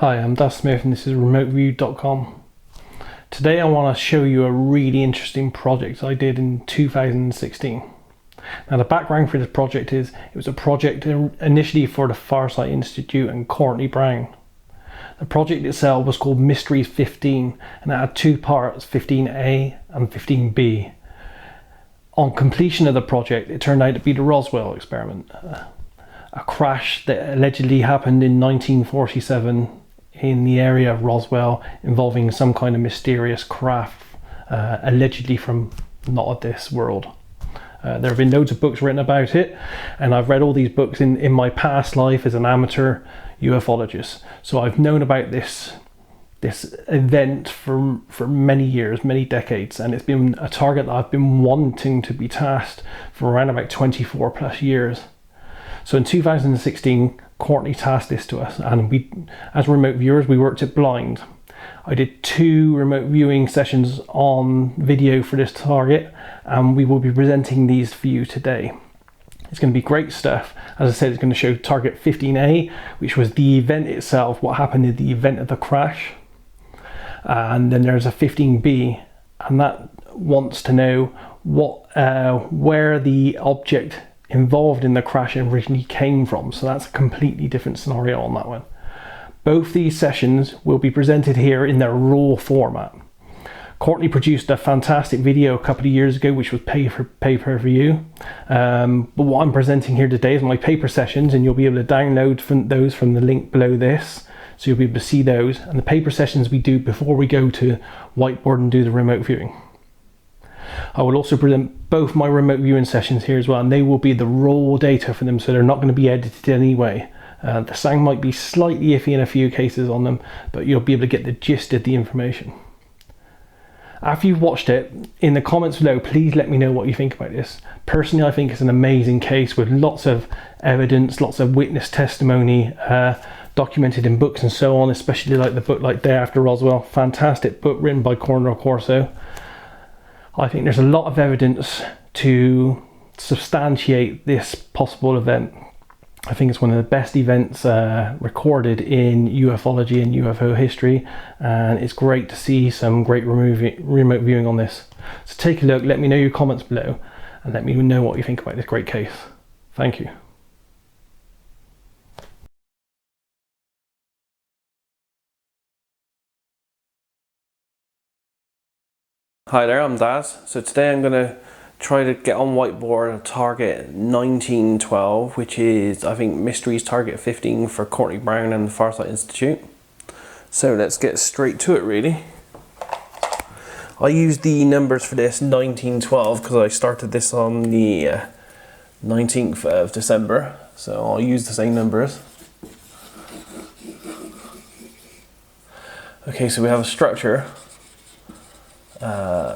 Hi, I'm Daz Smith and this is remoteview.com. Today I want to show you a really interesting project I did in 2016. Now the background for this project is it was a project initially for the Farsight Institute and Courtney Brown. The project itself was called Mysteries 15 and it had two parts, 15A and 15B. On completion of the project it turned out to be the Roswell experiment, a crash that allegedly happened in 1947 in the area of Roswell involving some kind of mysterious craft, allegedly from not of this world. There have been loads of books written about it, and I've read all these books in my past life as an amateur ufologist. So I've known about this event for many years, many decades, and it's been a target that I've been wanting to be tasked for around about 24 plus years. So in 2016, Courtney tasked this to us, and we, as remote viewers, we worked it blind. I did 2 remote viewing sessions on video for this target, and we will be presenting these for you today. It's going to be great stuff. As I said, it's going to show target 15A, which was the event itself, what happened in the event of the crash. And then there's a 15B, and that wants to know where the object involved in the crash originally came from. So that's a completely different scenario on that one. Both these sessions will be presented here in their raw format. Courtney produced a fantastic video a couple of years ago which was pay-per-view, but what I'm presenting here today is my paper sessions, and you'll be able to download those from the link below this, so you'll be able to see those, and the paper sessions we do before we go to whiteboard and do the remote viewing. I will also present both my remote viewing sessions here as well, and they will be the raw data for them, so they're not going to be edited anyway. The sound might be slightly iffy in a few cases on them, but you'll be able to get the gist of the information. After you've watched it, in the comments below, please let me know what you think about this. Personally, I think it's an amazing case with lots of evidence, lots of witness testimony, documented in books and so on, especially like the book like Day After Roswell. Fantastic book written by Courtney Brown. I think there's a lot of evidence to substantiate this possible event. I think it's one of the best events recorded in ufology and UFO history, and it's great to see some great remote viewing on this. So take a look, let me know your comments below, and let me know what you think about this great case. Thank you. Hi there, I'm Daz. So today I'm going to try to get on whiteboard a target 1912, which is, I think, Mysteries target 15 for Courtney Brown and the Farsight Institute. So let's get straight to it really. I used the numbers for this 1912 because I started this on the 19th of December. So I'll use the same numbers. Okay, so we have a structure.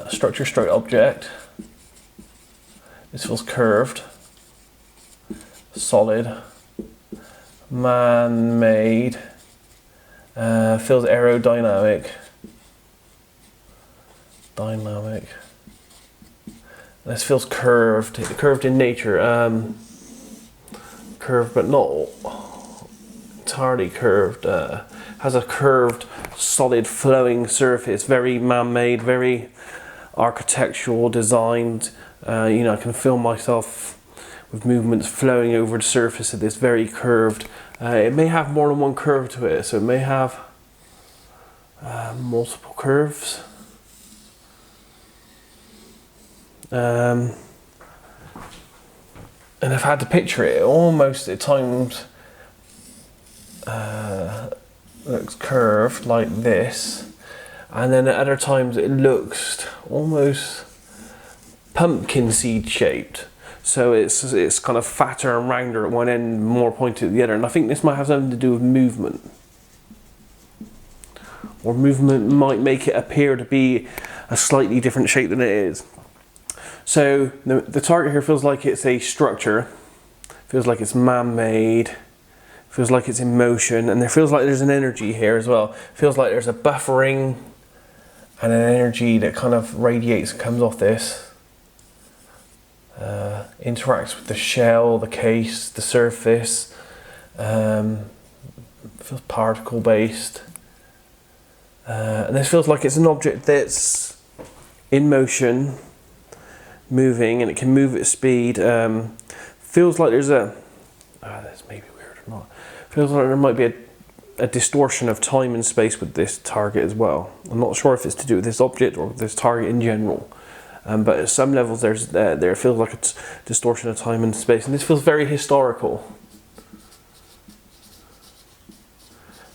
Structure stroke object. This feels curved, solid, man-made, feels aerodynamic, dynamic. This feels curved in nature, curved but not entirely curved. Has a curved, solid, flowing surface, very man-made, very architectural, designed. You know, I can feel myself with movements flowing over the surface of this very curved. It may have more than one curve to it, so it may have multiple curves. And I've had to picture it almost at times looks curved like this, and then at other times it looks almost pumpkin seed shaped, so it's kind of fatter and rounder at one end, more pointed at the other, and I think this might have something to do with movement, or movement might make it appear to be a slightly different shape than it is. So the target here feels like it's a structure, feels like it's man-made, feels like it's in motion, and there feels like there's an energy here as well. Feels like there's a buffering and an energy that kind of radiates and comes off this. Interacts with the shell, the case, the surface. feels particle based. And this feels like it's an object that's in motion, moving, and it can move at speed. Feels like there's that's maybe weird or not. Feels like there might be a distortion of time and space with this target as well. I'm not sure if it's to do with this object or this target in general. But at some levels there feels like it's distortion of time and space, and this feels very historical.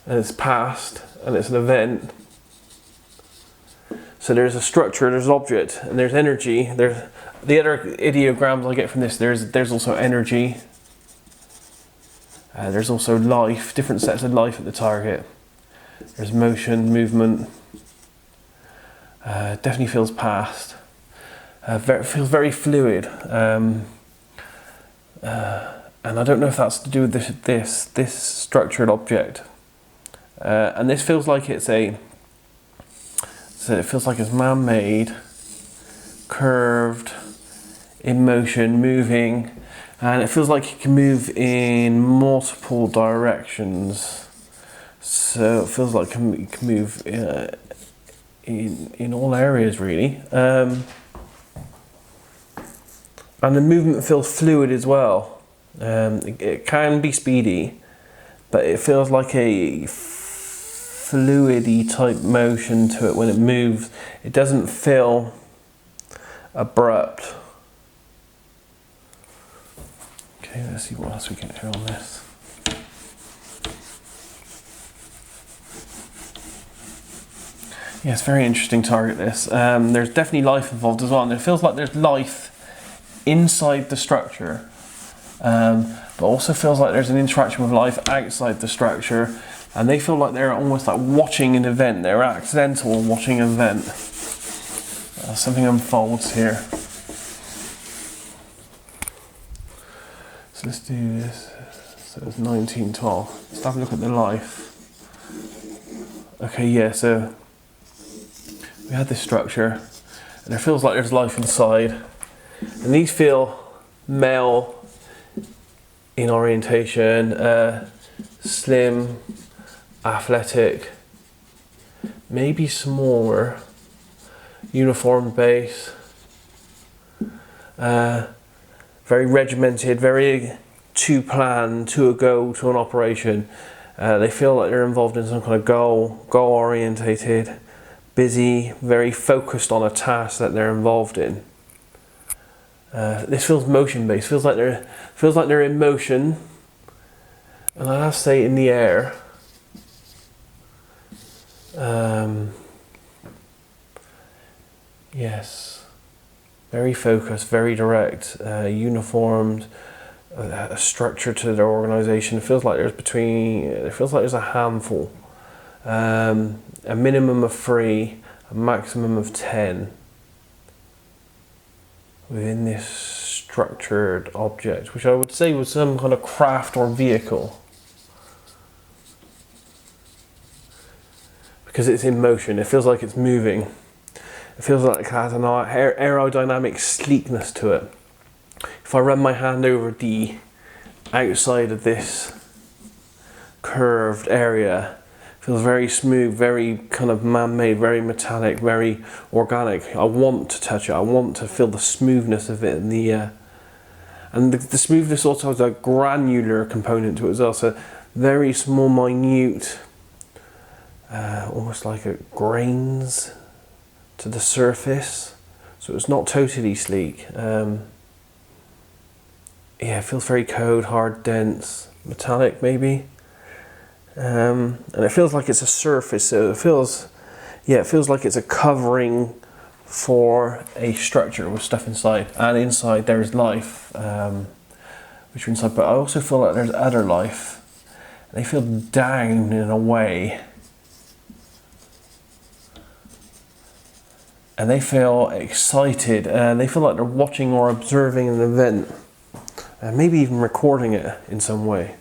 And it's past, and it's an event. So there's a structure, there's an object, and there's energy. There's the other ideograms I get from this. There's also energy. There's also life, different sets of life at the target. There's motion, movement. Definitely feels past. Feels very fluid. And I don't know if that's to do with this structured object. And this feels like it's it feels like it's man-made, curved, in motion, moving, and it feels like it can move in multiple directions. So it feels like it can move in all areas really. And the movement feels fluid as well. It can be speedy, but it feels like a fluidy type motion to it when it moves. It doesn't feel abrupt. Okay, let's see what else we can hear on this. Yeah, it's a very interesting target, this. There's definitely life involved as well, and it feels like there's life inside the structure, but also feels like there's an interaction with life outside the structure, and they feel like they're almost like watching an event. They're accidental watching an event. Something unfolds here. So let's do this. So it's 1912. Let's have a look at the life. Okay, yeah, so we had this structure, and it feels like there's life inside. And these feel male in orientation, slim, athletic, maybe smaller, uniform base, very regimented, very to plan, to a goal, to an operation. They feel like they're involved in some kind of goal orientated, busy, very focused on a task that they're involved in. This feels motion based. Feels like they're in motion, and I have to say in the air. Yes, very focused, very direct, uniformed, a structure to their organisation. It feels like there's a handful, a minimum of 3, a maximum of 10. Within this structured object, which I would say was some kind of craft or vehicle, because it's in motion. It feels like it's moving. It feels like it has an aerodynamic sleekness to it. If I run my hand over the outside of this curved area, it feels very smooth, very kind of man-made, very metallic, very organic. I want to touch it. I want to feel the smoothness of it, and the smoothness also has a granular component to it as well. So very small, minute, almost like grains to the surface. So it's not totally sleek. Yeah, it feels very cold, hard, dense, metallic maybe. And it feels like it's a surface, so it feels like it's a covering for a structure with stuff inside, and inside there's life, which are inside. But I also feel like there's other life. They feel down in a way, and they feel excited, and they feel like they're watching or observing an event, and maybe even recording it in some way.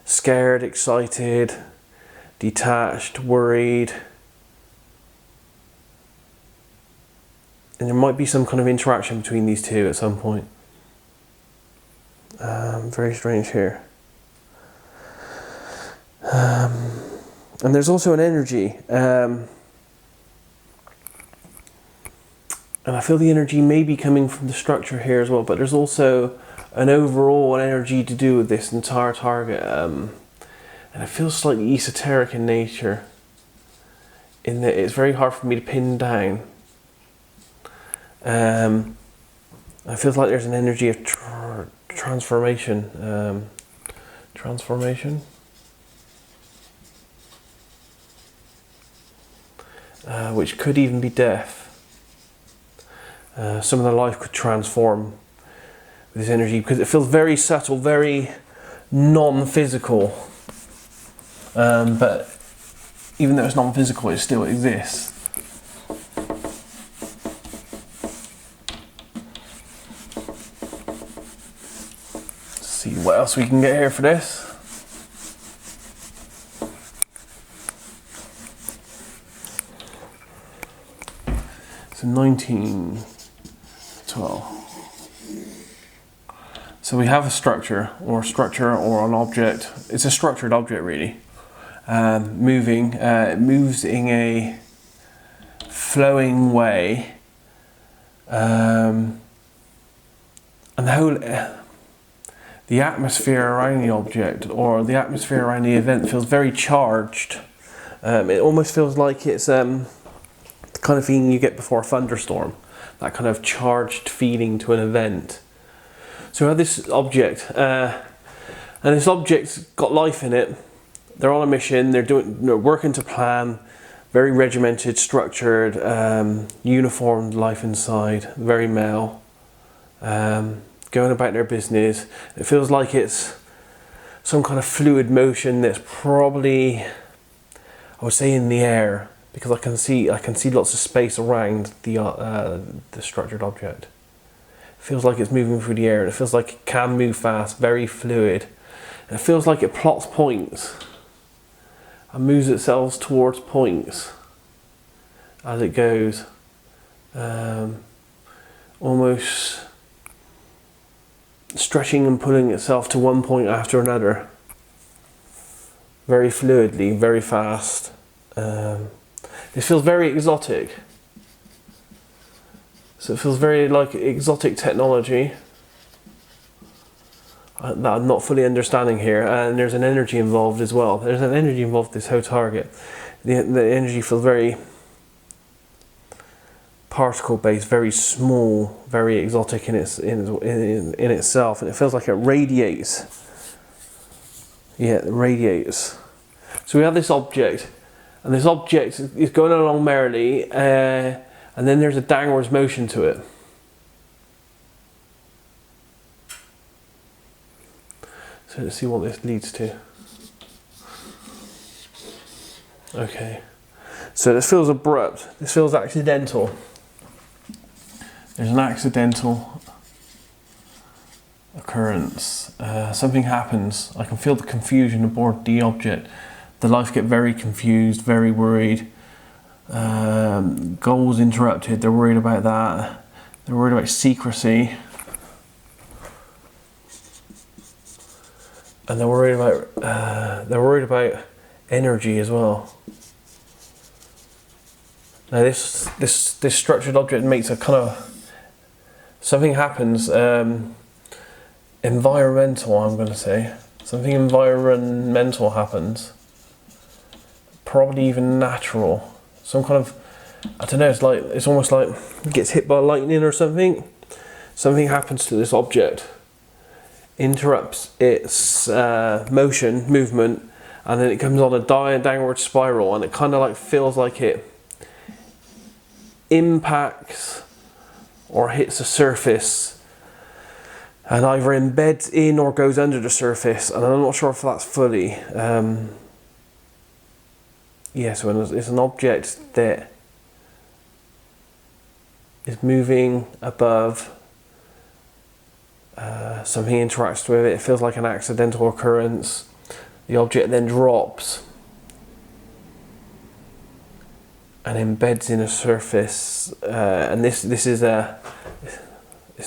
Scared, excited, detached, worried. And there might be some kind of interaction between these two at some point. Very strange here. And there's also an energy. And I feel the energy may be coming from the structure here as well, but there's also an overall energy to do with this entire target. And it feels slightly esoteric in nature, in that it's very hard for me to pin down. It feels like there's an energy of transformation. Which could even be death. Some of their life could transform with this energy, because it feels very subtle, very non-physical. But even though it's non-physical, it still exists. Let's see what else we can get here for this. So 1912. So we have a structure or an object. It's a structured object, really. Moving. It moves in a flowing way. And the atmosphere around the object, or the atmosphere around the event, feels very charged. It almost feels like it's the kind of feeling you get before a thunderstorm, that kind of charged feeling to an event. So we have this object, and this object's got life in it. They're on a mission. They're working to plan, very regimented, structured, uniformed life inside, very male, going about their business. It feels like it's some kind of fluid motion that's probably, I would say, in the air, because I can see lots of space around the structured object. It feels like it's moving through the air, and it feels like it can move fast, very fluid. And it feels like it plots points and moves itself towards points as it goes, almost stretching and pulling itself to one point after another, very fluidly, very fast. It feels very exotic. So it feels very like exotic technology that I'm not fully understanding here, and there's an energy involved as well. There's an energy involved with this whole target. The energy feels very particle based, very small, very exotic in itself, and it feels like it radiates. Yeah, it radiates. So we have this object, and this object is going along merrily, and then there's a downwards motion to it. So let's see what this leads to. Okay. So this feels abrupt. This feels accidental. There's an accidental occurrence. Something happens. I can feel the confusion aboard the object. The life get very confused, very worried. Goals interrupted. They're worried about that. They're worried about secrecy. And they're worried about energy as well. Now this structured object makes a kind of, something happens, environmental, I'm going to say. Something environmental happens. Probably even natural. Some kind of, I don't know, it's almost like it gets hit by lightning or something. Something happens to this object, interrupts its movement, and then it comes on a downward spiral, and it kind of like feels like it impacts or hits a surface and either embeds in or goes under the surface, and I'm not sure if that's fully. Yeah, so it's an object that is moving above, something interacts with it, it feels like an accidental occurrence. The object then drops and embeds in a surface, and this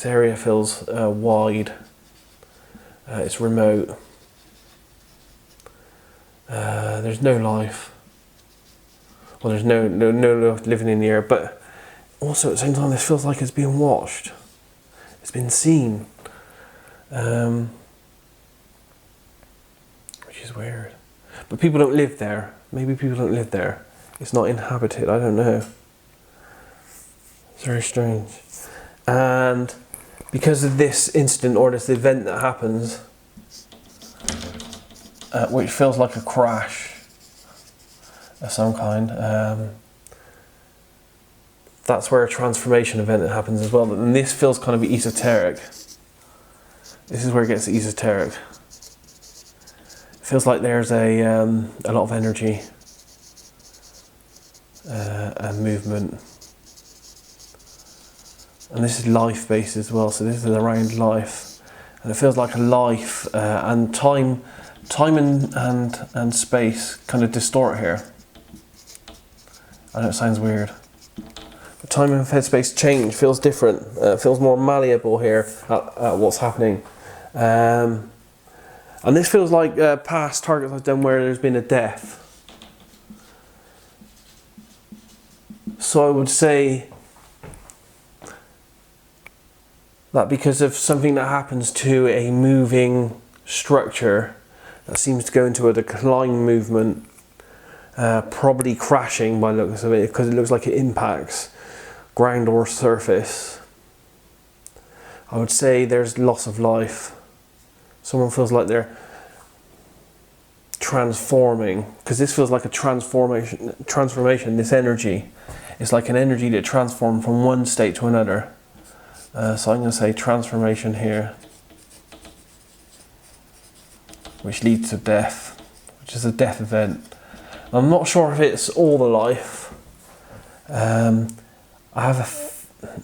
area feels wide. It's remote. There's no life. Well, there's no life living in the air, but also at the same time, this feels like it's being watched. It's been seen. Which is weird. But people don't live there. Maybe people don't live there. It's not inhabited, I don't know. It's very strange. And because of this incident or this event that happens, which feels like a crash of some kind, that's where a transformation event happens as well. And this feels kind of esoteric. This is where it gets esoteric. It feels like there's a lot of energy and movement. And this is life-based as well, so this is around life. And it feels like a life and time and space kind of distort here. I know it sounds weird. But time and space change, feels different. Feels more malleable here at what's happening. And this feels like past targets I've done where there's been a death. So I would say that because of something that happens to a moving structure that seems to go into a decline movement, probably crashing by the looks of it, because it looks like it impacts ground or surface, I would say there's loss of life. Someone feels like they're transforming, because this feels like a transformation, this energy. It's like an energy that transforms from one state to another. So I'm going to say transformation here, which leads to death, which is a death event. I'm not sure if it's all the life. I have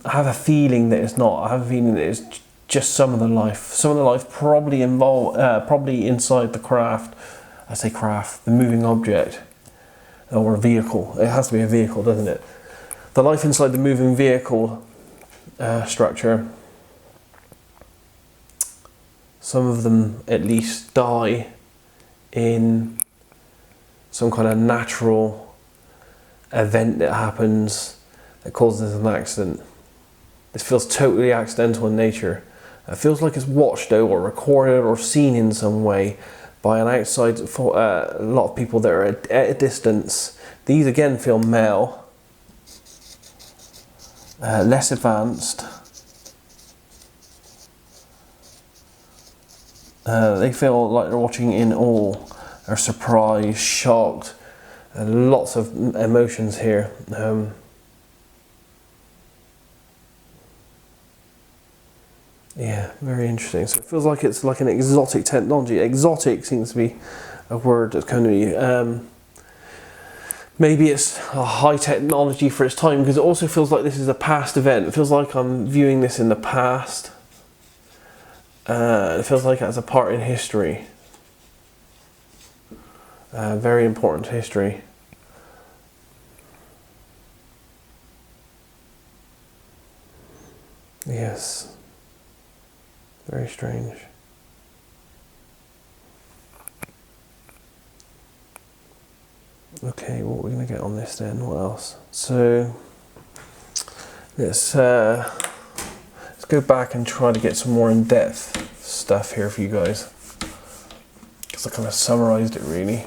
a feeling that it's not. I have a feeling that it's just some of the life. Some of the life probably probably inside the craft. I say craft, the moving object or a vehicle. It has to be a vehicle, doesn't it? The life inside the moving vehicle structure. Some of them at least die in some kind of natural event that happens that causes an accident. This feels totally accidental in nature. It feels like it's watched though, or recorded or seen in some way by an outside, for a lot of people that are at a distance. These again feel male. Less advanced. They feel like they're watching in awe, or surprised, shocked. Lots of emotions here. Yeah, very interesting. So it feels like it's like an exotic technology. Exotic seems to be a word that's kind of maybe it's a high technology for its time, because it also feels like this is a past event. It feels like I'm viewing this in the past. It feels like it has a part in history. Very important history. Yes. Very strange. Okay, what are we going to get on this then? What else? So let's go back and try to get some more in-depth stuff here for you guys, because I kind of summarized it really.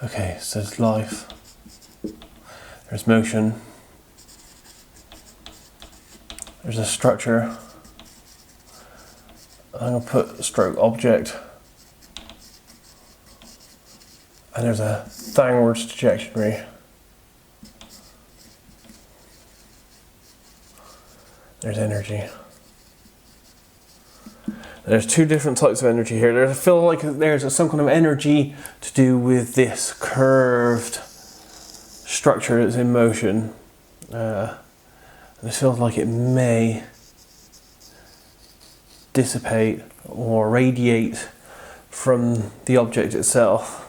Okay, so there's life, there's motion, there's a structure. I'm going to put stroke object, and there's a downwards trajectory. there's energy. There's two different types of energy here. I feel like there's some kind of energy to do with this curved structure that's in motion. It feels like it may dissipate or radiate from the object itself.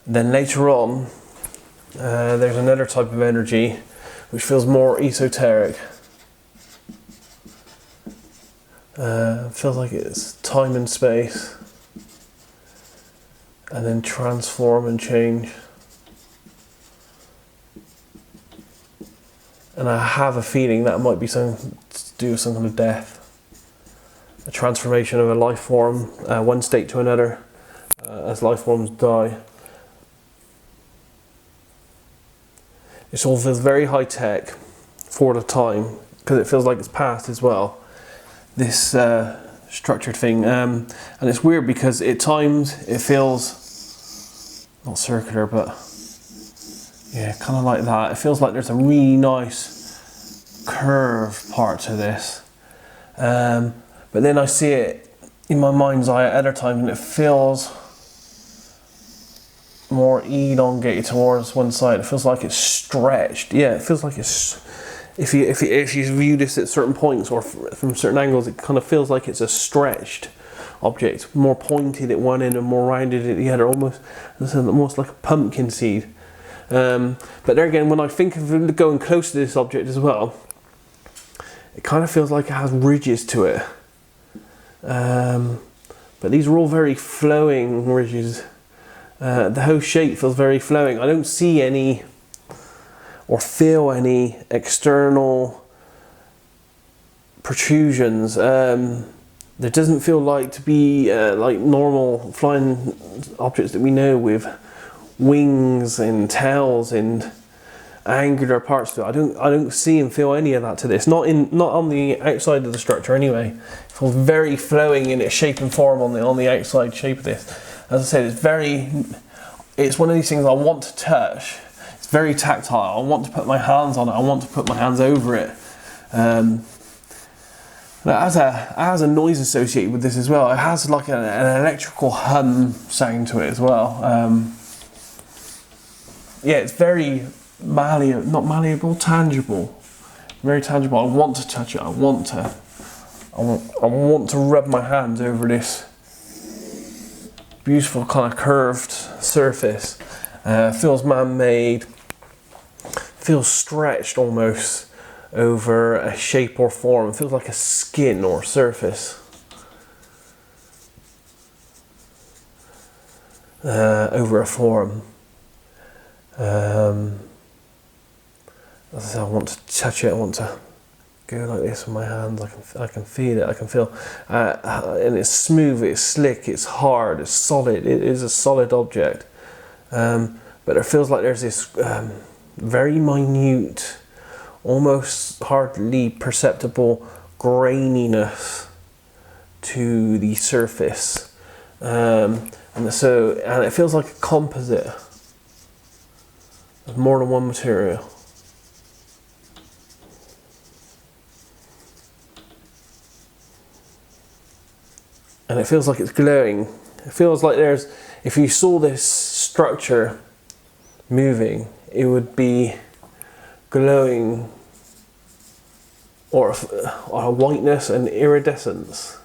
Then later on, there's another type of energy which feels more esoteric. Feels like it's time and space, and then transform and change. And I have a feeling that might be something to do with some kind of death. A transformation of a life form, one state to another, as life forms die. It all feels very high tech for the time, because it feels like it's past as well. This structured thing, and it's weird because at times it feels not circular, but yeah, kind of like that. It feels like there's a really nice curve part to this, but then I see it in my mind's eye at other times, and it feels more elongated towards one side. It feels like it's stretched. Yeah, it feels like it's. If you view this at certain points or from certain angles, it kind of feels like it's a stretched object, more pointed at one end and more rounded at the other, almost like a pumpkin seed. But there again, when I think of going close to this object as well, it kind of feels like it has ridges to it. But these are all very flowing ridges. The whole shape feels very flowing. I don't see any or feel any external protrusions. There doesn't feel like to be like normal flying objects that we know with wings and tails and angular parts to it. I don't see and feel any of that to this. Not on the outside of the structure anyway. It feels very flowing in its shape and form on the outside shape of this. As I said, it's one of these things I want to touch. It's very tactile. I want to put my hands on it. I want to put my hands over it. It has a noise associated with this as well. It has like an electrical hum sound to it as well. Yeah, it's very tangible. Very tangible. I want to touch it. I want to rub my hands over this beautiful kind of curved surface. Feels man-made. Feels stretched almost over a shape or form. It feels like a skin or surface. Over a form. As I said, I want to touch it. I want to go like this with my hands. I can feel it. I can feel, and it's smooth. It's slick. It's hard. It's solid. It is a solid object. But it feels like there's this very minute, almost hardly perceptible graininess to the surface, and it feels like a composite of more than one material. And it feels like it's glowing. It feels like if you saw this structure moving, it would be glowing, or a whiteness and iridescence.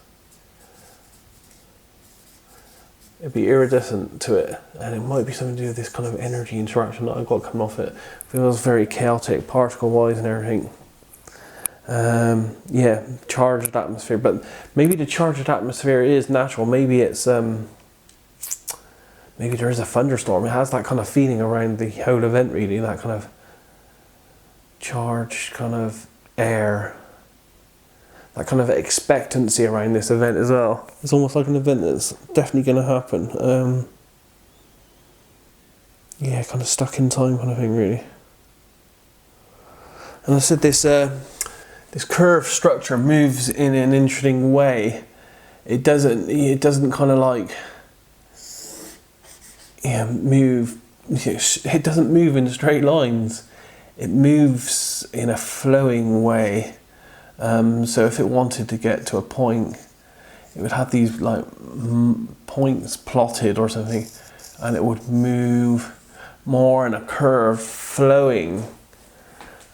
It'd be iridescent to it, and it might be something to do with this kind of energy interaction that I've got coming off it. It feels very chaotic, particle-wise and everything. Yeah, charged atmosphere, but maybe the charged atmosphere is natural. Maybe it's maybe there is a thunderstorm. It has that kind of feeling around the whole event, really, that kind of charged kind of air, that kind of expectancy around this event as well. It's almost like an event that's definitely going to happen. Yeah, kind of stuck in time kind of thing, really. And I said this curved structure moves in an interesting way. It doesn't kind of like move. It doesn't move in straight lines. it moves in a flowing way. So if it wanted to get to a point, it would have these like points plotted or something, and it would move more in a curve flowing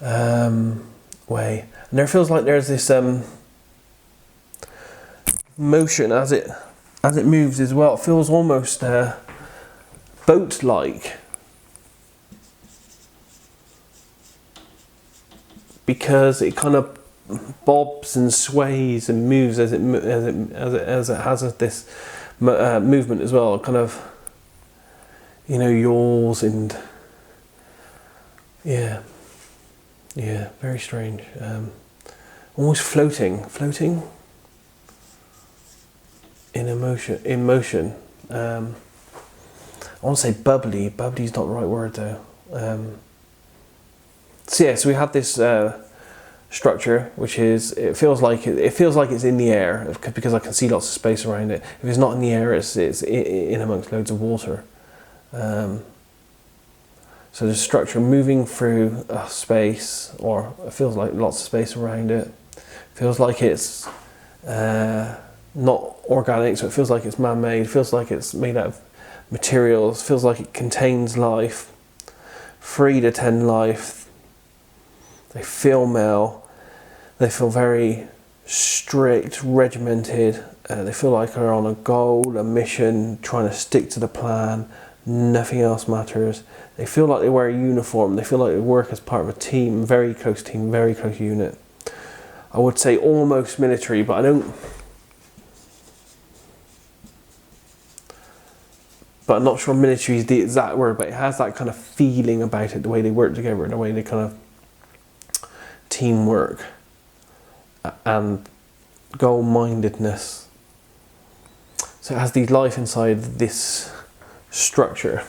way. And there feels like there's this motion as it moves as well. It feels almost boat-like, because it kind of bobs and sways and moves as it has this movement as well. Kind of, you know, yaws and yeah, very strange. Almost floating in motion. I want to say bubbly. Bubbly's not the right word though. So we have this structure, which is, it feels like it's in the air, because I can see lots of space around it. If it's not in the air, it's in amongst loads of water. So the structure moving through space, or it feels like lots of space around it. Feels like it's not organic, so it feels like it's man-made. Feels like it's made out of materials. Feels like it contains life, free to tend life. They feel male. They feel very strict, regimented. They feel like they're on a goal, a mission, trying to stick to the plan. Nothing else matters. They feel like they wear a uniform. They feel like they work as part of a team, very close unit. I would say almost military, but I'm not sure military is the exact word, but it has that kind of feeling about it, the way they work together, the way they kind of teamwork and goal-mindedness. So it has the life inside this structure.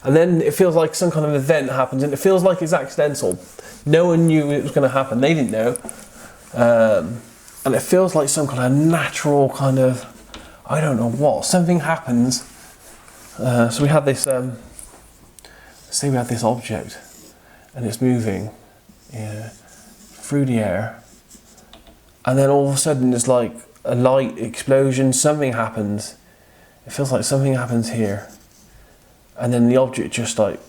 And then it feels like some kind of event happens, and it feels like it's accidental. No one knew it was going to happen. They didn't know. And it feels like some kind of natural kind of, I don't know what, something happens. So we have this, say we have this object, and it's moving through the air, and then all of a sudden there's like a light explosion, something happens. It feels like something happens here, and then the object just like,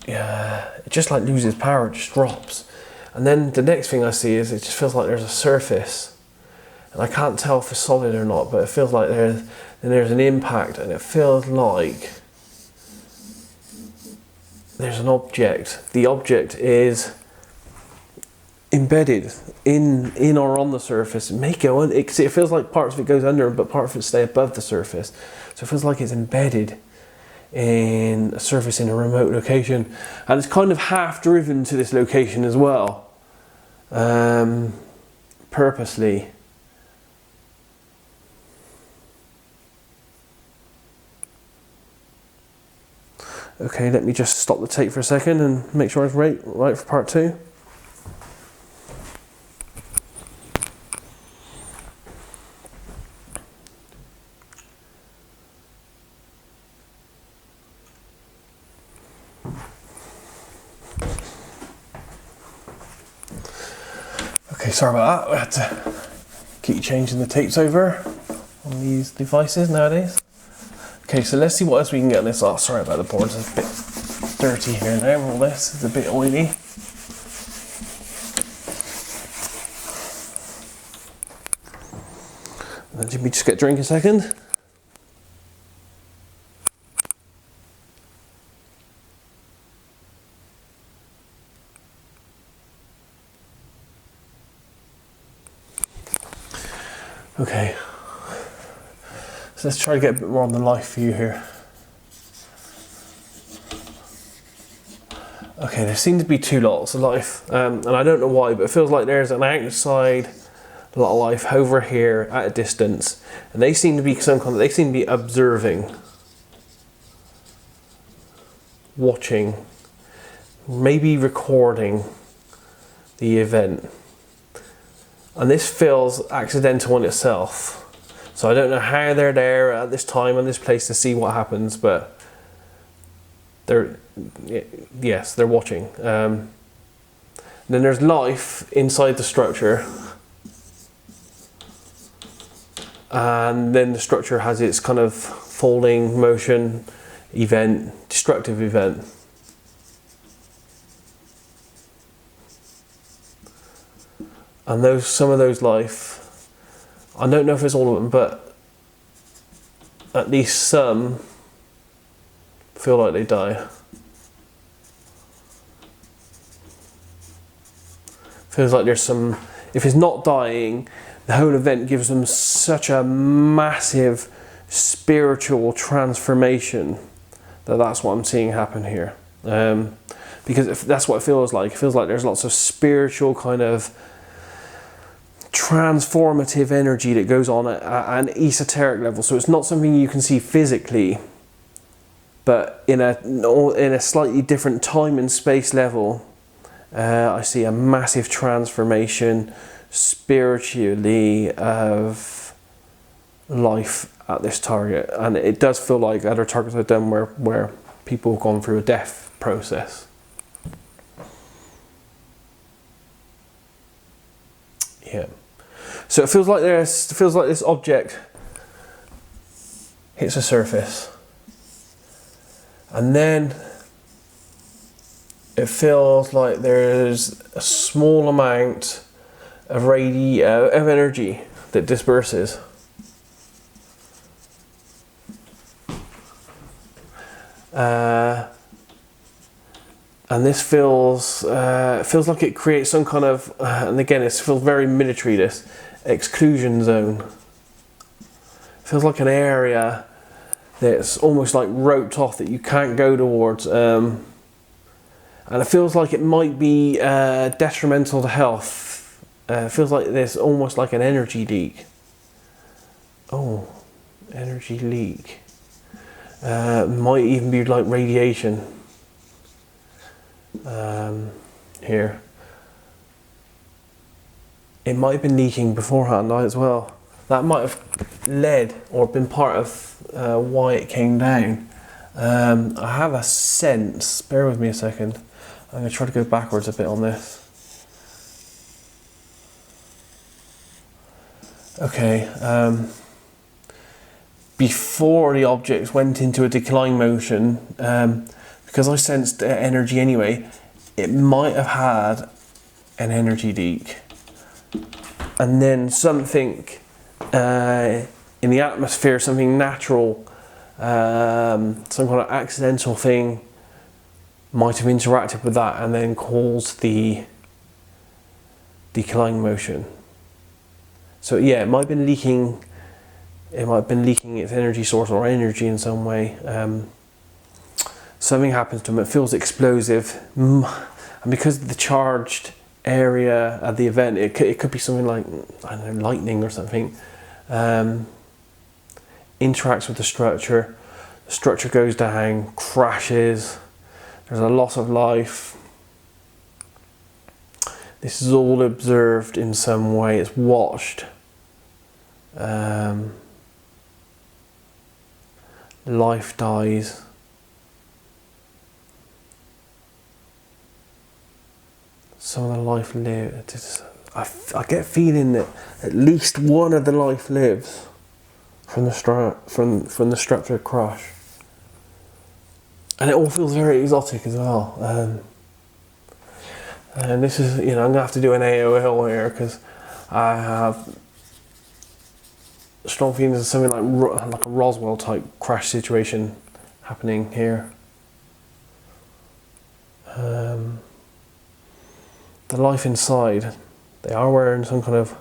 it just like loses power, it just drops. And then the next thing I see is it just feels like there's a surface, and I can't tell if it's solid or not, but it feels like there's an impact, and it feels like there's an object. The object is embedded in or on the surface. It may go on, it feels like parts of it goes under, but part of it stay above the surface. So it feels like it's embedded in a surface in a remote location, and it's kind of half driven to this location as well, purposely. Okay, let me just stop the tape for a second and make sure it's right for part 2. Okay, sorry about that. We had to keep changing the tapes over on these devices nowadays. Okay, so let's see what else we can get on this. Oh, sorry about the boards, it's a bit dirty here now. All this is a bit oily. Let me just get a drink a second. Okay, so let's try to get a bit more on the life view here. Okay, there seem to be 2 lots of life, and I don't know why, but it feels like there's an outside lot of life over here at a distance, and they seem to be they seem to be observing, watching, maybe recording the event. And this feels accidental in itself. So I don't know how they're there at this time and this place to see what happens, but yes, they're watching. Then there's life inside the structure, and then the structure has its kind of falling motion event, destructive event. And some of those life, I don't know if it's all of them, but at least some feel like they die. Feels like there's some, if it's not dying, the whole event gives them such a massive spiritual transformation that's what I'm seeing happen here. Because that's what it feels like. It feels like there's lots of spiritual kind of transformative energy that goes on at an esoteric level. So it's not something you can see physically, but in a slightly different time and space level, I see a massive transformation spiritually of life at this target. And it does feel like other targets I've done where people have gone through a death process. Yeah. So it feels like this object hits a surface, and then it feels like there's a small amount of energy that disperses. And this feels like it creates some kind of, and again, it feels very military, this exclusion zone. It feels like an area that's almost like roped off that you can't go towards. And it feels like it might be detrimental to health. It feels like there's almost like an energy leak. Oh, energy leak. Might even be like radiation. Here. It might have been leaking beforehand as well. That might have led or been part of why it came down. I have a sense, bear with me a second, I'm going to try to go backwards a bit on this. Okay, before the objects went into a decline motion, because I sensed energy anyway, it might have had an energy leak. And then something in the atmosphere, something natural, some kind of accidental thing might have interacted with that and then caused the decline motion. So yeah, it might have been leaking. It might have been leaking its energy source or energy in some way. Something happens to them. It feels explosive, and because of the charged area at the event, it could be something like, I don't know, lightning or something. Interacts with the structure. The structure goes down, crashes. There's a loss of life. This is all observed in some way. It's watched. Life dies. Some of the life lives. I get a feeling that at least one of the life lives from the structure crash, and it all feels very exotic as well. And this is, I'm gonna have to do an AOL here because I have strong feelings of something like a Roswell type crash situation happening here. The life inside, they are wearing some kind of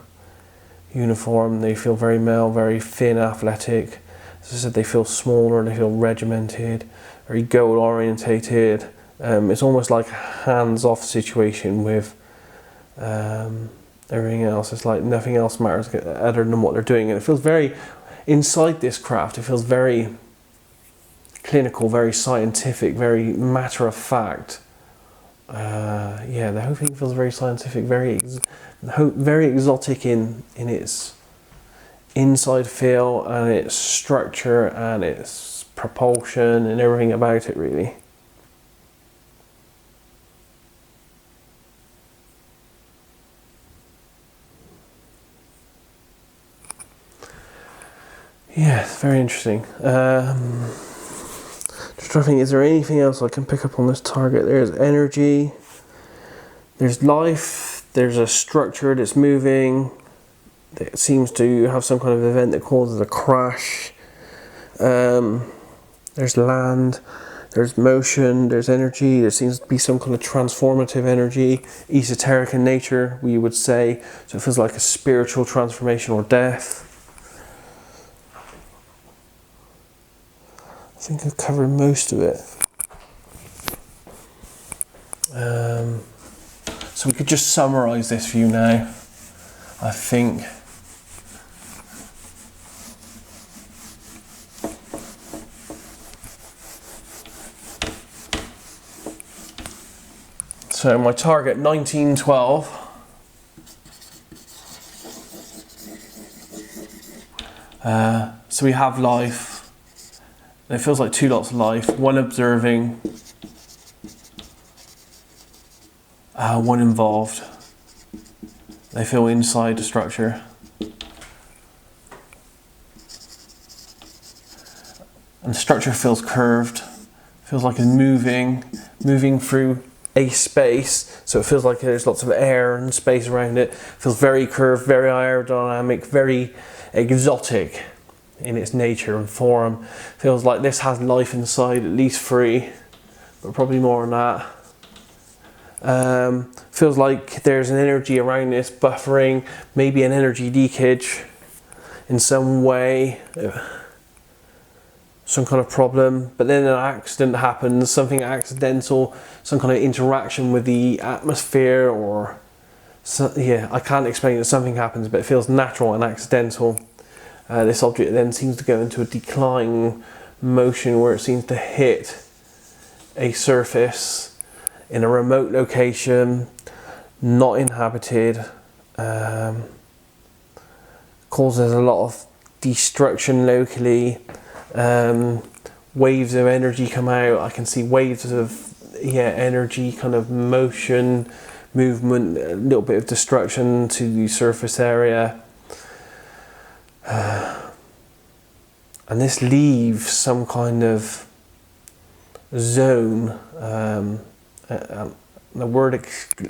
uniform. They feel very male, very thin, athletic. As I said, they feel smaller, they feel regimented, very goal orientated. It's almost like a hands-off situation with everything else. It's like nothing else matters other than what they're doing. And it feels very, inside this craft, it feels very clinical, very scientific, very matter of fact. Yeah, the whole thing feels very scientific, very exotic in its inside feel and its structure and its propulsion and everything about it, really. Yeah, it's very interesting. Just trying to think, is there anything else I can pick up on this target? There's energy, there's life, there's a structure that's moving, that seems to have some kind of event that causes a crash. There's land, there's motion, there's energy, there seems to be some kind of transformative energy, esoteric in nature, we would say. So it feels like a spiritual transformation or death. I think I've covered most of it. So we could just summarize this for you now, I think. So my target, 1912. So we have life. It feels like two lots of life. One observing, one involved. They feel inside the structure. And the structure feels curved. Feels like it's moving through a space, so it feels like there's lots of air and space around it. Feels very curved, very aerodynamic, very exotic in its nature and form. Feels like this has life inside, at least 3, but probably more than that. Feels like there's an energy around this buffering, maybe an energy leakage in some way. Some kind of problem, but then an accident happens, something accidental, some kind of interaction with the atmosphere, or yeah, I can't explain it. Something happens, but it feels natural and accidental. This object then seems to go into a declining motion where it seems to hit a surface in a remote location, not inhabited, causes a lot of destruction locally. Waves of energy come out. I can see waves of energy, kind of motion, movement, a little bit of destruction to the surface area. And this leaves some kind of zone. The word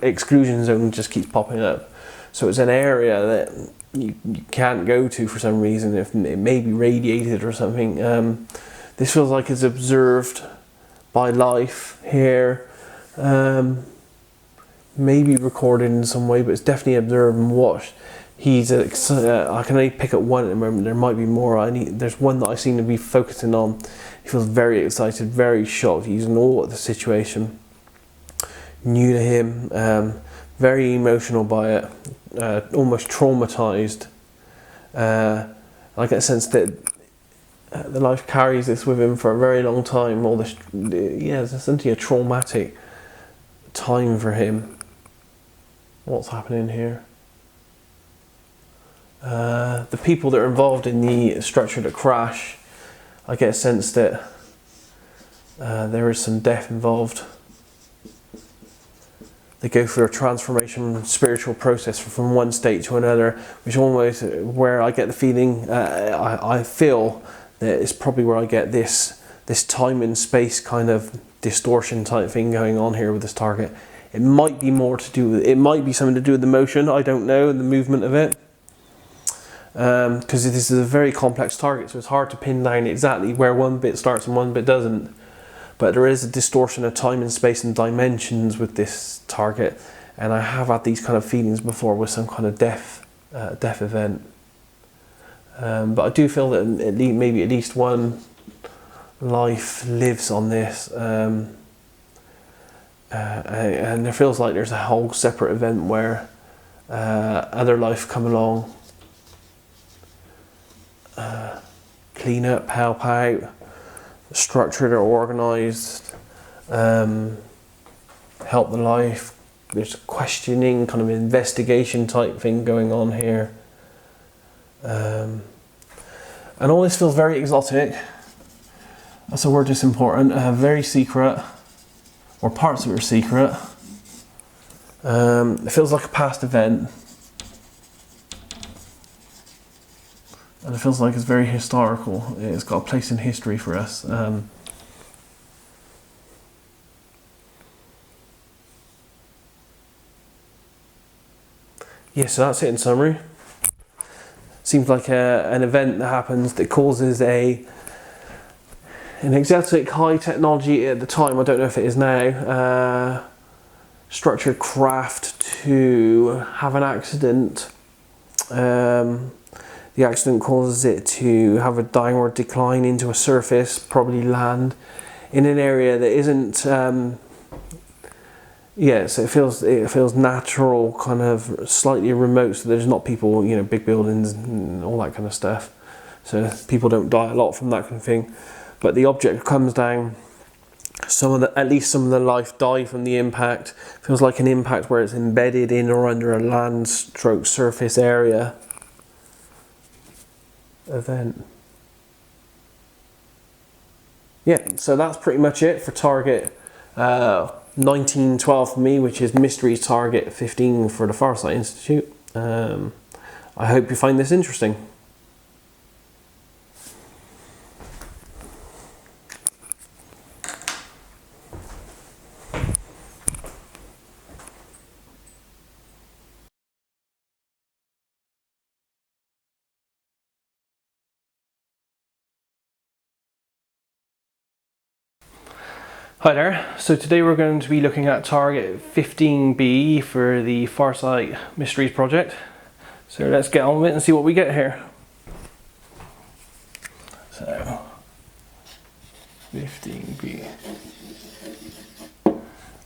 exclusion zone just keeps popping up. So it's an area that you can't go to for some reason, if it may be radiated or something. This feels like it's observed by life here, maybe recorded in some way, but it's definitely observed and watched. I can only pick up one at the moment. There might be more. There's one that I seem to be focusing on. He feels very excited, very shocked. He's in awe at the situation. New to him, very emotional by it. Almost traumatized. I get a sense that the life carries this with him for a very long time. It's essentially a traumatic time for him. What's happening here? The people that are involved in the structure that crash, I get a sense that there is some death involved. They go through a transformation spiritual process from one state to another, which almost where I get the feeling, I feel that it's probably where I get this time and space kind of distortion type thing going on here with this target. It might be more to do with, it might be something to do with the motion, I don't know, and the movement of it. Because this is a very complex target, so it's hard to pin down exactly where one bit starts and one bit doesn't. But there is a distortion of time and space and dimensions with this target, and I have had these kind of feelings before with some kind of death event. But I do feel that maybe at least one life lives on this, and it feels like there's a whole separate event where other life come along, clean up, help out, structured or organised, help the life. There's a questioning, kind of investigation type thing going on here. And all this feels very exotic. That's a word that's important. Very secret, or parts of it are secret. It feels like a past event. and it feels like it's very historical. It's got a place in history for us. Yeah, so that's it in summary. Seems like an event that happens that causes an exotic high technology at the time, I don't know if it is now, structured craft to have an accident. The accident causes it to have a downward decline into a surface, probably land, in an area that isn't, so it feels natural, kind of slightly remote, so there's not people, big buildings and all that kind of stuff. So people don't die a lot from that kind of thing. But the object comes down, at least some of the life die from the impact. Feels like an impact where it's embedded in or under a land stroke surface area event. Yeah, so that's pretty much it for target 1912 for me, which is Mysteries target 15 for the Farsight Institute. I hope you find this interesting. Hi there, so today we're going to be looking at target 15B for the Farsight Mysteries project. So let's get on with it and see what we get here. So, 15B.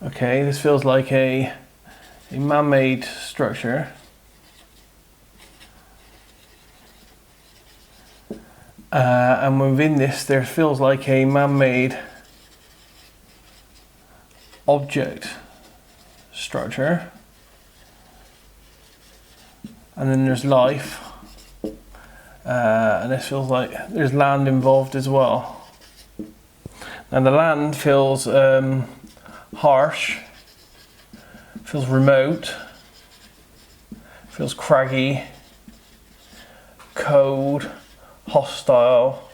Okay, this feels like a man-made structure. And within this there feels like a man-made object structure, and then there's life, and this feels like there's land involved as well. And the land feels harsh, feels remote, feels craggy, cold, hostile.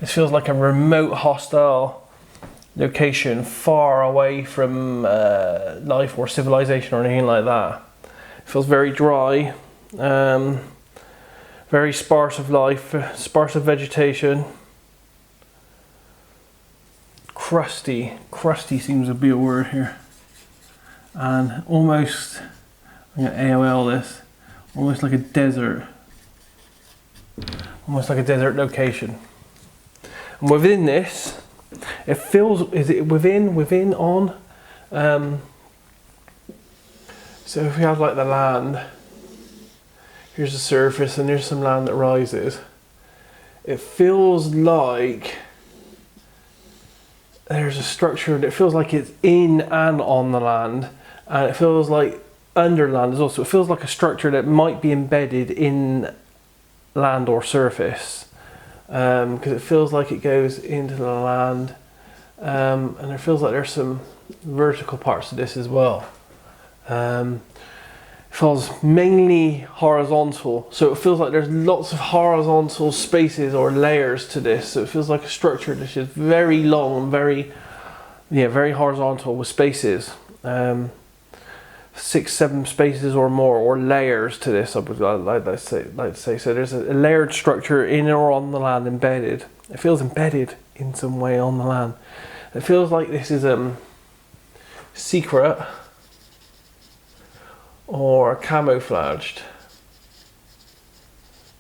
This feels like a remote, hostile location far away from life or civilization or anything like that. It feels very dry, very sparse of life, sparse of vegetation. Crusty seems to be a word here. And almost, I'm going to AOL this, almost like a desert. Almost like a desert location. And within this, it feels, is it within, on? So if we have like the land, here's the surface and there's some land that rises. It feels like there's a structure that feels like it's in and on the land, and it feels like under land as well. So it feels like a structure that might be embedded in land or surface. Because it feels like it goes into the land, and it feels like there's some vertical parts to this as well. It feels mainly horizontal, so it feels like there's lots of horizontal spaces or layers to this. So it feels like a structure that's just very long and very horizontal with spaces. 6-7 spaces or more, or layers to this, I would like to say. So there's a layered structure in or on the land, embedded. It feels embedded in some way on the land. It feels like this is secret or camouflaged.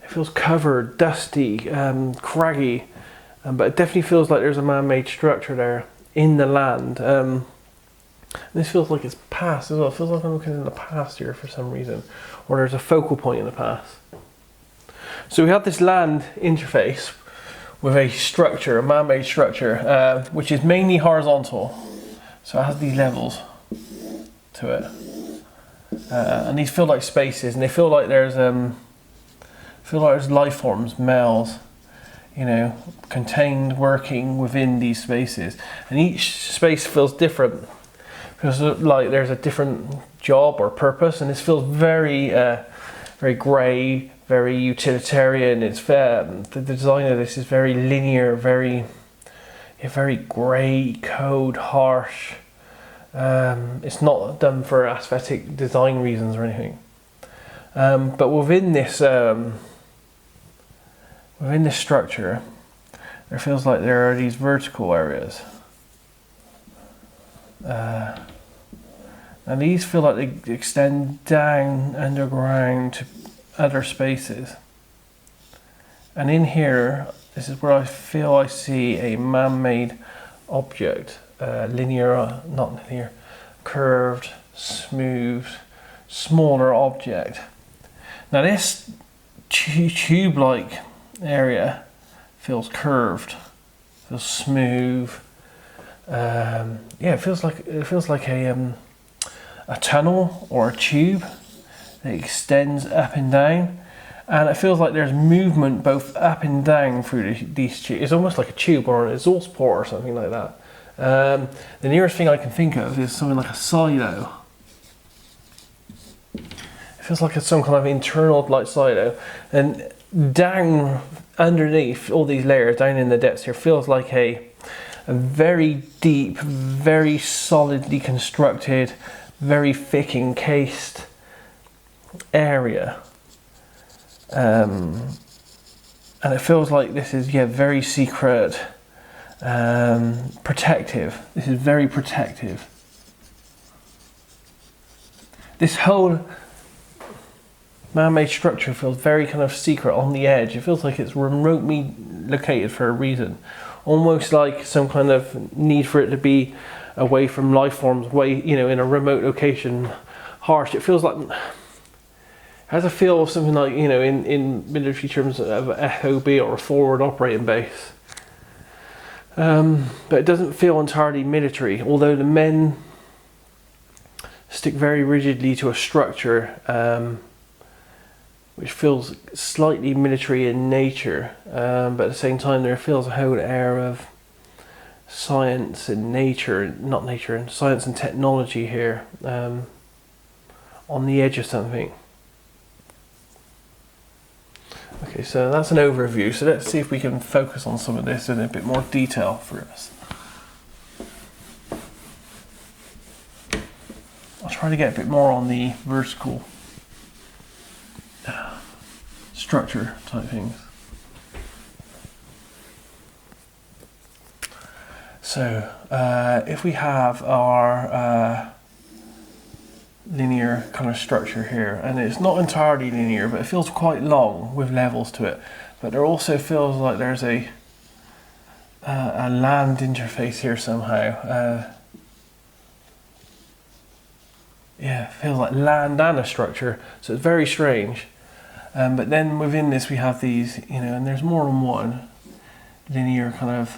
It feels covered, dusty, craggy, but it definitely feels like there's a man-made structure there in the land. This feels like it's past as well. It feels like I'm looking in the past here for some reason, or there's a focal point in the past. So we have this land interface with a structure, a man-made structure, which is mainly horizontal. So it has these levels to it, and these feel like spaces, and they feel like there's life forms, males, contained, working within these spaces, and each space feels different. Because like there's a different job or purpose, and this feels very, very grey, very utilitarian. It's the design of this is very linear, very grey, cold, harsh. It's not done for aesthetic design reasons or anything. But within this structure, it feels like there are these vertical areas. And these feel like they extend down underground to other spaces. And in here, this is where I feel I see a man-made object, curved, smooth, smaller object. Now this tube-like area feels curved, feels smooth. It feels like a tunnel or a tube that extends up and down, and it feels like there's movement both up and down through these tubes. It's almost like a tube or an exhaust port or something like that. The nearest thing I can think of is something like a silo. It feels like it's some kind of internal like silo, and down underneath all these layers, down in the depths here, feels like a very deep, very solidly constructed, very thick encased area. And it feels like this is very secret, protective. This is very protective. This whole man-made structure feels very kind of secret, on the edge. It feels like it's remotely located for a reason, almost like some kind of need for it to be away from life forms, in a remote location, harsh. It feels like, has a feel of something like, in military terms of a FOB or a forward operating base. But it doesn't feel entirely military, although the men stick very rigidly to a structure which feels slightly military in nature, but at the same time there feels a whole air of science and science and technology here, on the edge of something. Okay, so that's an overview. So let's see if we can focus on some of this in a bit more detail for us. I'll try to get a bit more on the vertical structure type things. So if we have our linear kind of structure here, and it's not entirely linear, but it feels quite long with levels to it, but there also feels like there's a land interface here somehow. It feels like land and a structure, so it's very strange. But then within this we have these, and there's more than one linear kind of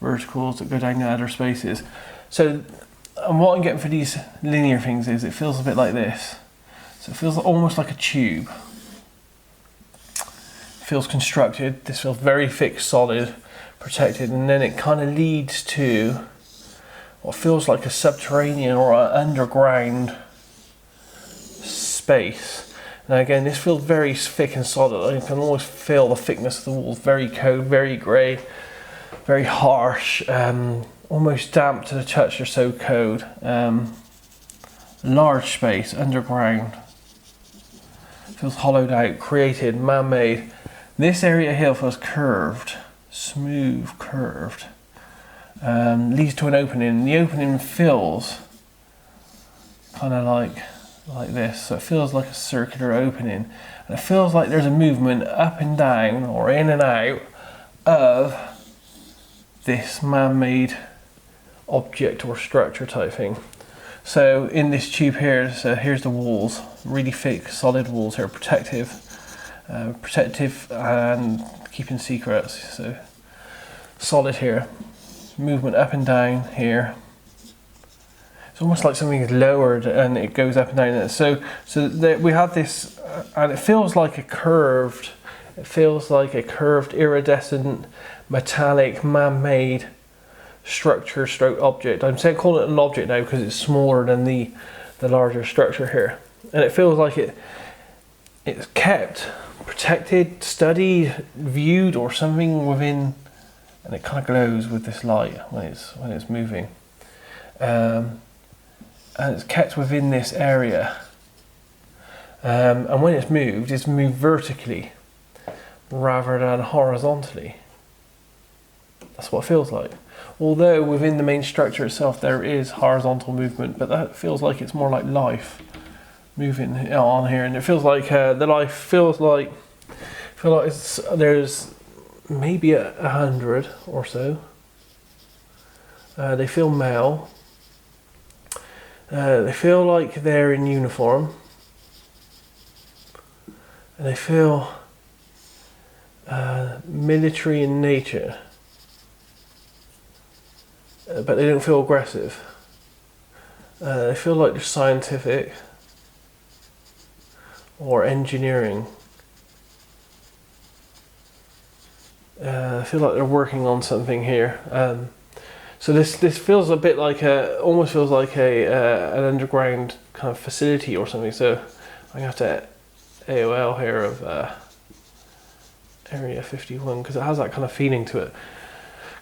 verticals that go down to other spaces. So, and what I'm getting for these linear things is it feels a bit like this. So it feels almost like a tube. It feels constructed. This feels very thick, solid, protected, and then it kind of leads to what feels like a subterranean or an underground space. Now again, this feels very thick and solid. I can almost feel the thickness of the walls, very cold, very grey, very harsh, almost damp to the touch, they're so cold. Large space, underground. Feels hollowed out, created, man-made. This area here feels curved, smooth, curved. Leads to an opening. The opening feels kind of like this, so it feels like a circular opening, and it feels like there's a movement up and down or in and out of this man-made object or structure type thing. So in this tube here, so here's the walls, really thick, solid walls here, protective and keeping secrets. So solid here, movement up and down here. It's almost like something is lowered and it goes up and down. So we have this, and it feels like a curved, iridescent, metallic, man-made structure stroke object. I'm saying call it an object now because it's smaller than the larger structure here, and it feels like it's kept protected, studied, viewed, or something within, and it kind of glows with this light when it's moving, and it's kept within this area, and when it's moved vertically rather than horizontally. That's what it feels like. Although within the main structure itself there is horizontal movement, but that feels like it's more like life moving on here, and it feels like the life feels like there's maybe 100 or so. They feel male. They feel like they're in uniform, and they feel military in nature, but they don't feel aggressive. They feel like they're scientific or engineering. I feel like they're working on something here. So this feels a bit like almost feels like an underground kind of facility or something. So I have to AOL here of Area 51 because it has that kind of feeling to it.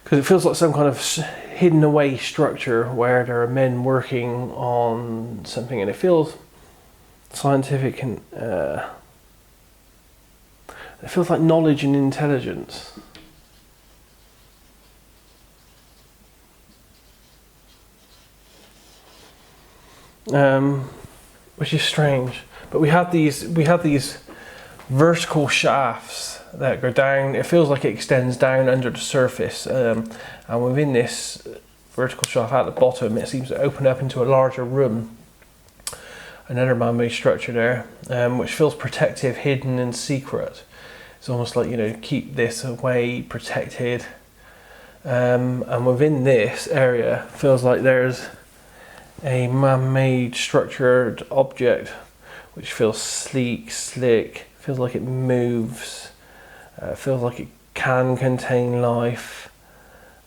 Because it feels like some kind of hidden away structure where there are men working on something, and it feels scientific, and it feels like knowledge and intelligence. Which is strange, but we have these vertical shafts that go down. It feels like it extends down under the surface, and within this vertical shaft at the bottom, it seems to open up into a larger room, another man-made structure there, which feels protective, hidden, and secret. It's almost like, keep this away, protected. And within this area, feels like there's a man-made structured object which feels sleek, slick, feels like it moves, feels like it can contain life.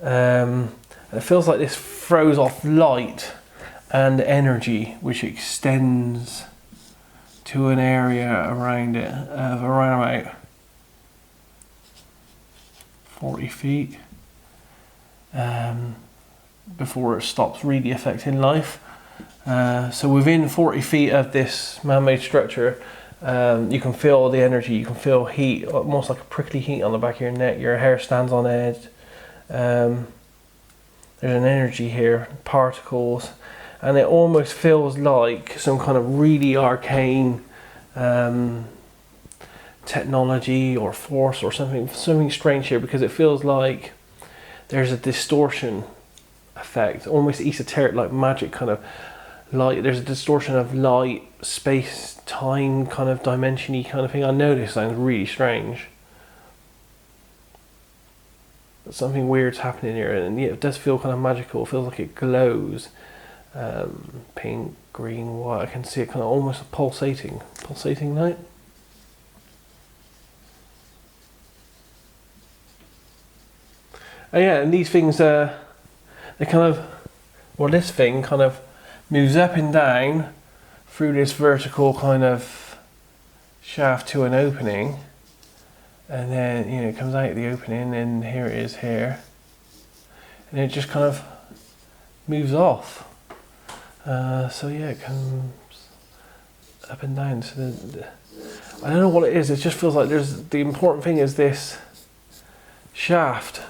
And it feels like this throws off light and energy which extends to an area around it of around about 40 feet. Before it stops really affecting life. So within 40 feet of this man-made structure, you can feel the energy, you can feel heat, almost like a prickly heat on the back of your neck, your hair stands on edge. There's an energy here, particles, and it almost feels like some kind of really arcane technology or force or something strange here, because it feels like there's a distortion effect, almost esoteric, like magic kind of light. There's a distortion of light, space, time kind of dimension-y kind of thing. I know this sounds really strange, but something weird's happening here, and yeah, it does feel kind of magical. It feels like it glows, pink, green, white. I can see it kind of almost pulsating light. And yeah, and these things, they kind of, well, this thing kind of moves up and down through this vertical kind of shaft to an opening, and then it comes out the opening, and here it is here, and it just kind of moves off. So yeah, it comes up and down. So I don't know what it is. It just feels like the important thing is this shaft.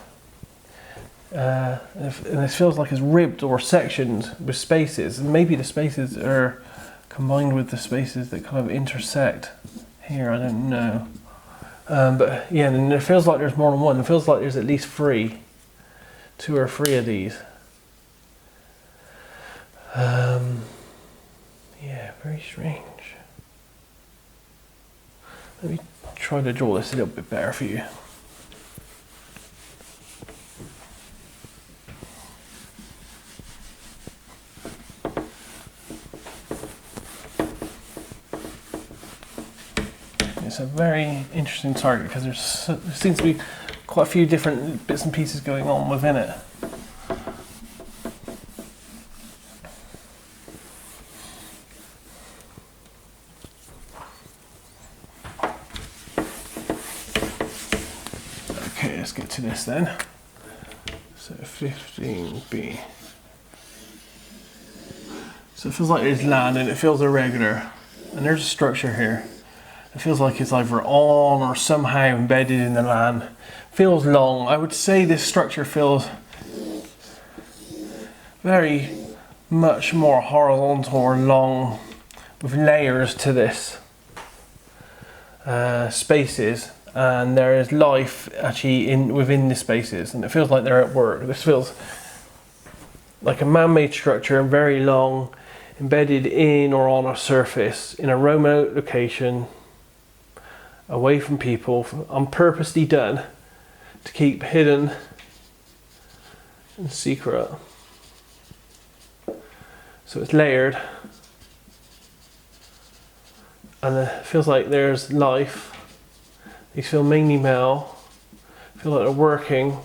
And it feels like it's ribbed or sectioned with spaces, and maybe the spaces are combined with the spaces that kind of intersect here. I don't know, but yeah, and it feels like there's more than one. It feels like there's at least 2 or 3 of these. Yeah, very strange. Let me try to draw this a little bit better for you. It's a very interesting target because there seems to be quite a few different bits and pieces going on within it. Okay, let's get to this then. So 15B. So it feels like there's land and it feels irregular. And there's a structure here. It feels like it's either on or somehow embedded in the land. Feels long. I would say this structure feels very much more horizontal or long, with layers to this spaces, and there is life actually within the spaces, and it feels like they're at work. This feels like a man-made structure, very long, embedded in or on a surface in a remote location, away from people, on purposely done to keep hidden and secret. So it's layered, and it feels like there's life. These feel mainly male, feel like they're working.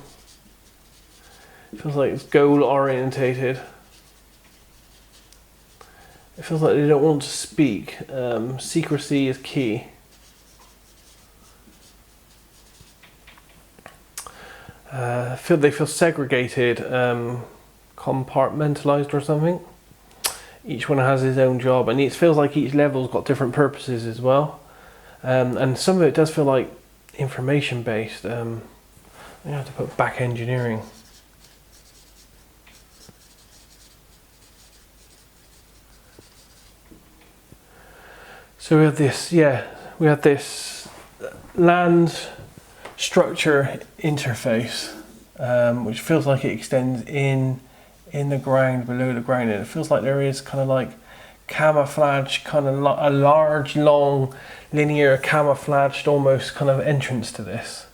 It feels like it's goal orientated. It feels like they don't want to speak. Secrecy is key. They feel segregated, compartmentalized or something. Each one has his own job, and it feels like each level's got different purposes as well. And some of it does feel like information based. I have to put back engineering. So we have this, we have this land structure interface, which feels like it extends in the ground, below the ground, and it feels like there is kind of like camouflage, kind of a large, long, linear, camouflaged almost kind of entrance to this.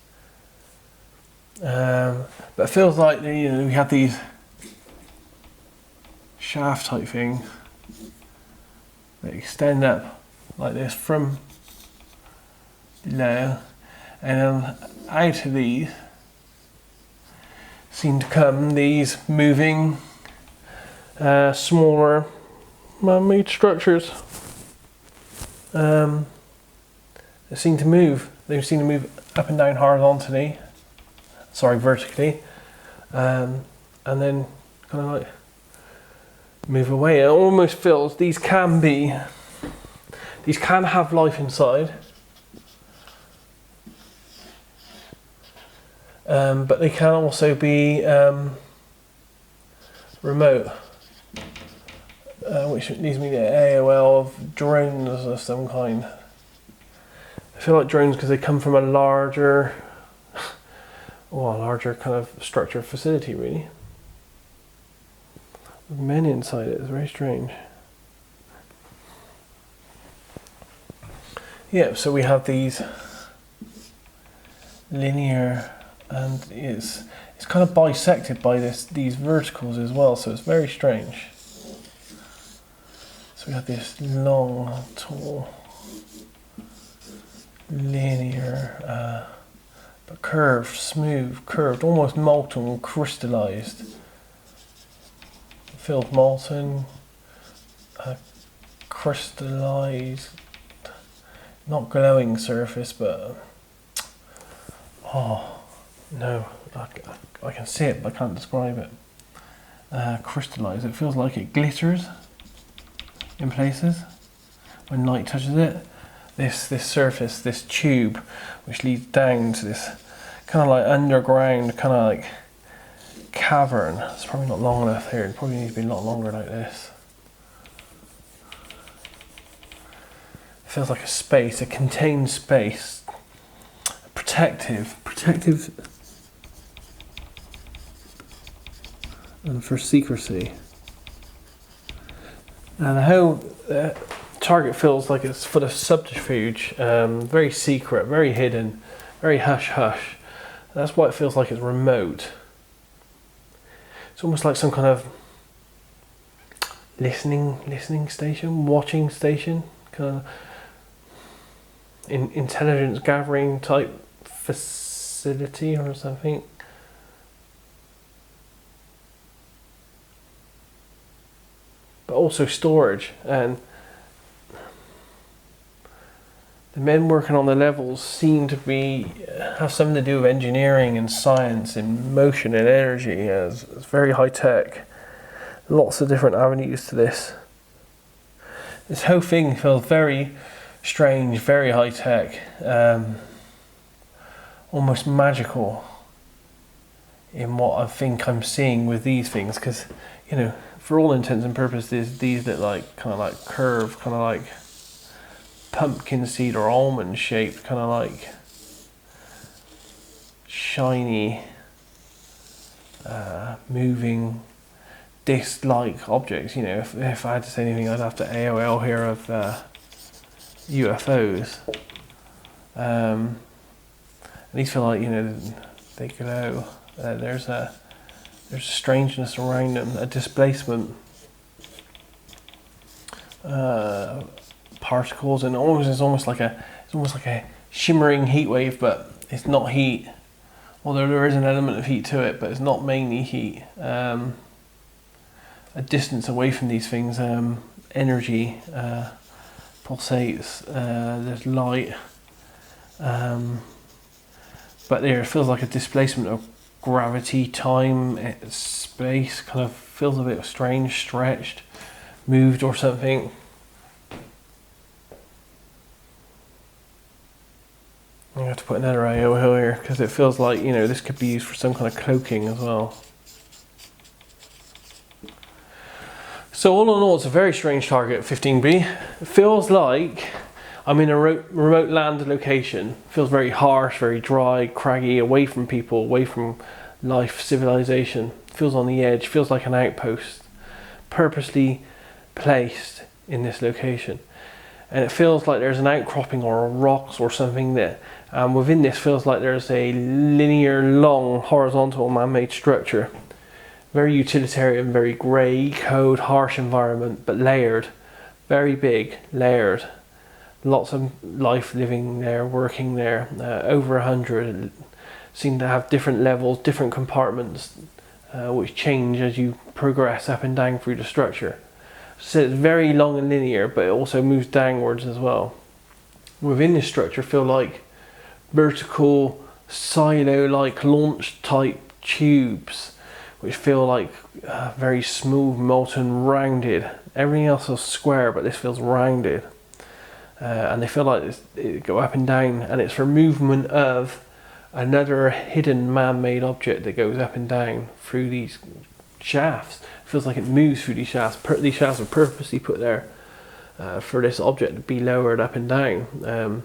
But it feels like we have these shaft type things that extend up like this from below, and then out of these seem to come these moving smaller man-made structures. They seem to move. They seem to move up and down horizontally, vertically, and then kind of like move away. It almost feels these can have life inside, but they can also be remote, which leads me to AOL of drones of some kind. I feel like drones because they come from a larger kind of structure facility, really. With men inside it. It's very strange. Yeah, so we have these linear, and it's kind of bisected by these verticals as well, so it's very strange. So we have this long, tall, linear, but curved, smooth, curved, almost molten, crystallized. It feels molten, crystallized, not glowing surface, but oh no, I can see it, but I can't describe it. Crystallized. It feels like it glitters in places when light touches it. This surface, this tube, which leads down to this kind of like underground, kind of like cavern. It's probably not long enough here. It probably needs to be a lot longer like this. It feels like a space, a contained space, protective, and for secrecy. And the whole target feels like it's full of subterfuge, very secret, very hidden, very hush-hush. That's why it feels like it's remote. It's almost like some kind of listening station, watching station, kind of intelligence gathering type facility or something. But also storage, and the men working on the levels seem to have something to do with engineering and science and motion and energy. It's very high tech. Lots of different avenues to this. This whole thing feels very strange, very high tech, almost magical in what I think I'm seeing with these things, because, you know, for all intents and purposes, these look like kind of like curved, kind of like pumpkin seed or almond shaped, kind of like shiny, moving disc-like objects. You know, if I had to say anything, I'd have to AOL here of UFOs. And these feel like, you know, they glow. There's a strangeness around them, a displacement, particles, and it's almost like a shimmering heat wave, but it's not heat. Although there is an element of heat to it, but it's not mainly heat. A distance away from these things, energy pulsates. There's light, but there it feels like a displacement of gravity, time, space. Kind of feels a bit strange, stretched, moved or something. I'm going to have to put another AOL here because it feels like, you know, this could be used for some kind of cloaking as well. So all in all, it's a very strange target, 15B. It feels like I'm in a remote land location. It feels very harsh, very dry, craggy, away from people, away from life, civilization. It feels on the edge, feels like an outpost, purposely placed in this location. And it feels like there's an outcropping or rocks or something there. And within this feels like there's a linear, long, horizontal man-made structure. Very utilitarian, very grey, cold, harsh environment, but layered. Very big, layered. Lots of life living there, working there. Over 100 seem to have different levels, different compartments, which change as you progress up and down through the structure. So it's very long and linear, but it also moves downwards as well. Within this structure feel like vertical, silo-like launch type tubes, which feel like very smooth, molten, rounded. Everything else is square, but this feels rounded. And they feel like it go up and down, and it's for movement of another hidden man-made object that goes up and down through these shafts. It feels like it moves through these shafts. These shafts are purposely put there for this object to be lowered up and down.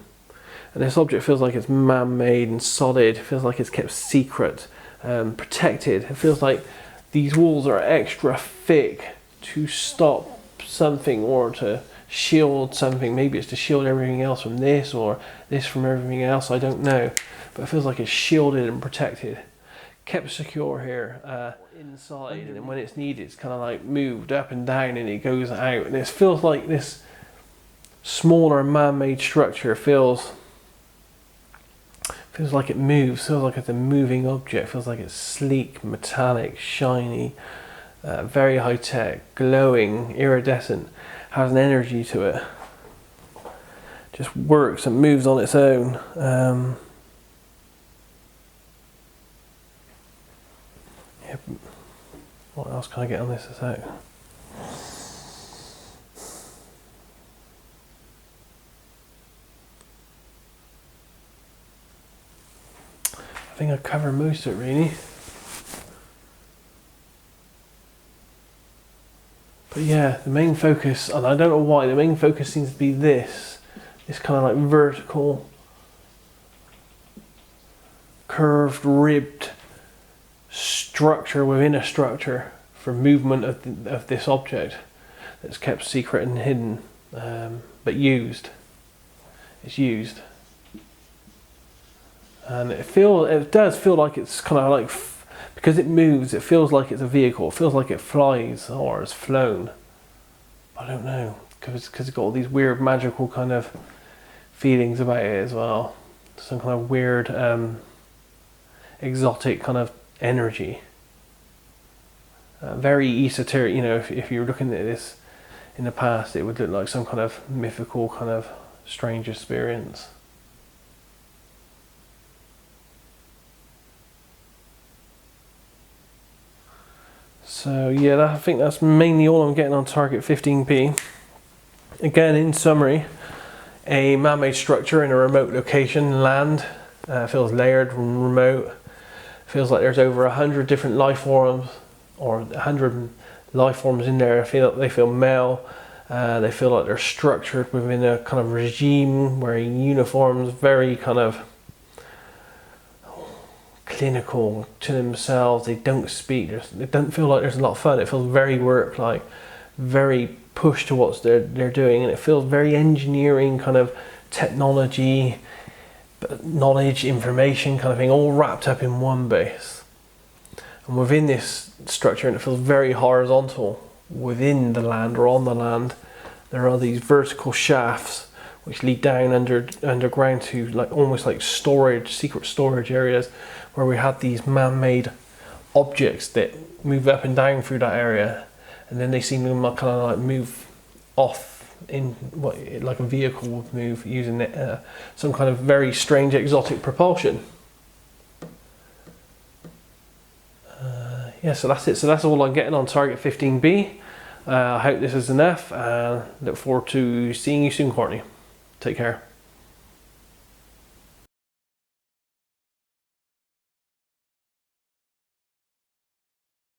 And this object feels like it's man-made and solid. It feels like it's kept secret, protected. It feels like these walls are extra thick to stop something or to shield something. Maybe it's to shield everything else from this, or this from everything else, I don't know. But it feels like it's shielded and protected, kept secure here, inside, and when it's needed it's kind of like moved up and down and it goes out. And it feels like this smaller man-made structure feels like it moves, feels like it's a moving object, feels like it's sleek, metallic, shiny, very high tech, glowing, iridescent, has an energy to it, just works and moves on its own. What else can I get on this out? I think I covered most of it really. But yeah, the main focus, and I don't know why, the main focus seems to be this kind of like vertical, curved, ribbed structure within a structure for movement of this object that's kept secret and hidden, but used. It's used. And it does feel like it's kind of like, because it moves, it feels like it's a vehicle. It feels like it flies or has flown. I don't know, because it's got all these weird magical kind of feelings about it as well. Some kind of weird, exotic kind of energy. Very esoteric, you know, if you were looking at this in the past, it would look like some kind of mythical kind of strange experience. So yeah, I think that's mainly all I'm getting on target 15P. Again, in summary, a man-made structure in a remote location, land, feels layered and remote. Feels like there's over 100 different life forms, or 100 life forms in there. They feel male. They feel like they're structured within a kind of regime, wearing uniforms, very kind of clinical to themselves. They don't speak. It doesn't feel like there's a lot of fun. It feels very work-like, very pushed to what they're doing, and it feels very engineering, kind of technology, knowledge, information kind of thing, all wrapped up in one base. And within this structure, and it feels very horizontal, within the land or on the land, there are these vertical shafts which lead down underground to almost like storage, secret storage areas, where we had these man-made objects that move up and down through that area, and then they seem to kind of like move off in what like a vehicle would move using some kind of very strange exotic propulsion. Yeah, so that's it. So that's all I'm getting on target 15B. I hope this is enough, and look forward to seeing you soon, Courtney. Take care.